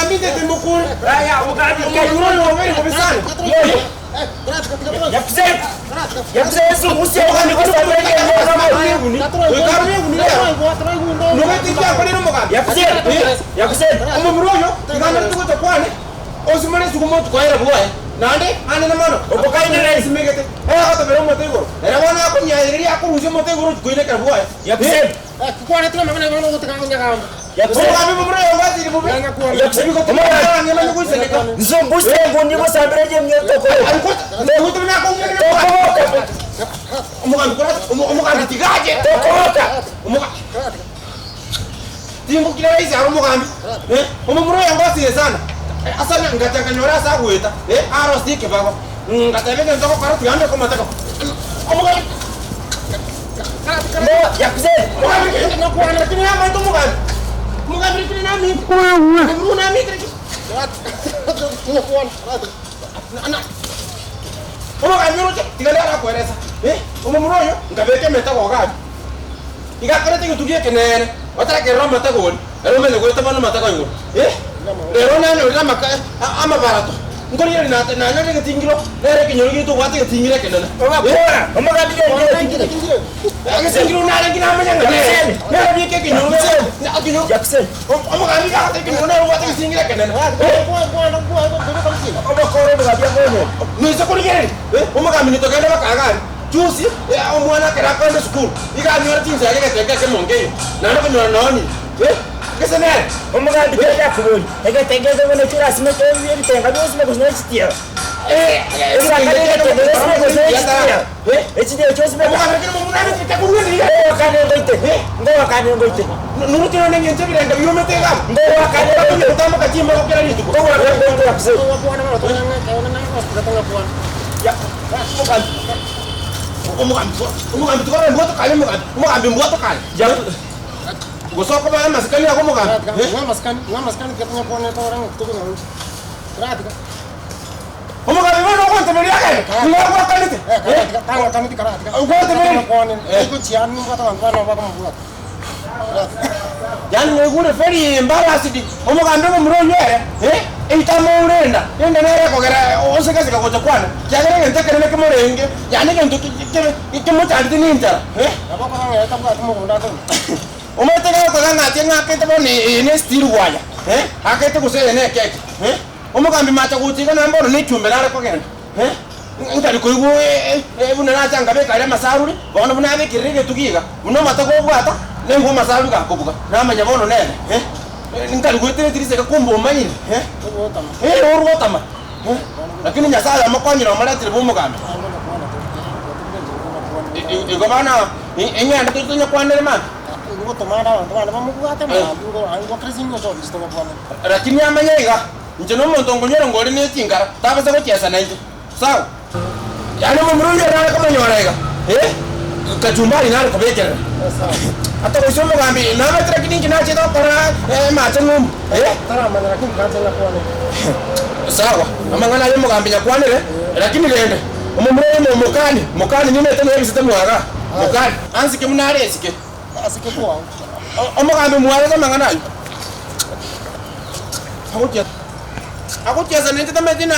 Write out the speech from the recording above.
Omugambi tete mukuru. Raya omugambi kayuro no ngeri kubisana. Yakuze usiye omugambi ko sabere ngoma. Omugambi nguni. Nobeti kya kole no mugambi. Yakuze omumuroyo ngana tuko kwane. Osimane sukumo tukwera buwaye. Nande ane namano obokaine raisi megete hata bero motego era wana ko nyairi ya ko uje motego kuile ka buwaye. Yakuze kwane tuna mangana ngono gutaka nyaka. Yakuze omugambi mumuro yongati ni bubi. Yakuze ko tumara nyama nyuguseneka. Nzombuste ngondi ko sabere je myeto ko. Lehutu na ko ngene. Omugambi tigaje. Tokoka. Omugambi Timbu kile raisi aro omugambi. Omumuro yongati sana. Asana ngatanganyora sa kueta aros dike baba ngatebeke nzoko karo tuyande ko mataka omugambi yakuze nakwana kini ya manto mugambi kini na mi muru na mi kini ana omugambi rote tigale ara kweresa omumuroyo ngabeke meta ko gabi igakore tingu tugie kenene otara ke roma tago ero mele ko tabana mataka yo Lero nani ora maka ama barato. Ngori yari na nani ke tingiro. Lere ke nyori to wati ke tingire ke nana. Oga bora. Oga dige tingire. Aga tingiro na ngi na manya ngane. Lere bi ke nyori. Na akino. Jackson. Oga bi ka ke nyori na wati ke tingire ke nana. Oga kore ba bi ngone. No isa kuri yari. Oga mi to kende baka Juicy omwana ke rakanda school. Iga nyori tinza ke teke ke monge. Nana ke nyori nani. Kesenel, omugambi teka kubuli. Ege tegeze bone chura sime ke yeri tenga dosi me kusne chitia. Ega kale ke tegeze me kusne chitia. Echide chose me omugambi ke mumuna ke tekubuli. Kane ngoite. Ndo kane ngoite. Nuruti no nenge ntebire ndo yume tega. Ndo kane ngoite utamba kachima ko kera litu. Ko wa ngo yakse. Ya, omugambi tukara mboto kale omugambi mboto kale. Ya. Gosok apa maskani aku mau kan? Maskani katanya punya orang itu kan. Berat kan? Kamu kan mana orang temen dia kan? Enggak gua kan itu. Tangan kan itu karat kan. Gua temen punya. Itu cian nih kata orang apa kamu buat. Jangan ngegure feri embarasi di. Kamu kan mau meroyo ya? Ita mau renda. Renda nere kok kira oseka seka kok kwana. Jangan ngente kene ke morenge. Yani kan tuh itu mau cari ninja. Apa orang ya kamu mau datang. Omete ka ngati ngake to ni steel wire akete kuse ne keke omugambi macha kuti kana mbona ni chumbe nare ko genda ngari ko ibu buna na changa be kare masaruri bona buna be kirige tugiga buno mata ko bwata nengo masaru ka kobuka na manya bono nene ngari ko tere tirise ka kumbo manyini orotama lakini nyasala makonyira mara tribu mugambi igomana enyanda tunya kwanere man tomara vamos kuata ngo kresingo so bisto ngapona lakini amanyega njeno muntu ngonyera ngoli ne tingara tabasa ko kiasa nayo sawa yani mumruye rana kama nyorega kachumbari nalo kabekera hata ko somo gambi na metra kini kina cheto para macha ngum tara manara kin kanza la kwane sawa amangana yo mugambi nyakwane lakini lende mumruye mukani nyine tene yebisite mwaga mukani ansike munare esike asike kwa omugambi muwaleza manganayo akutyeza nente tametina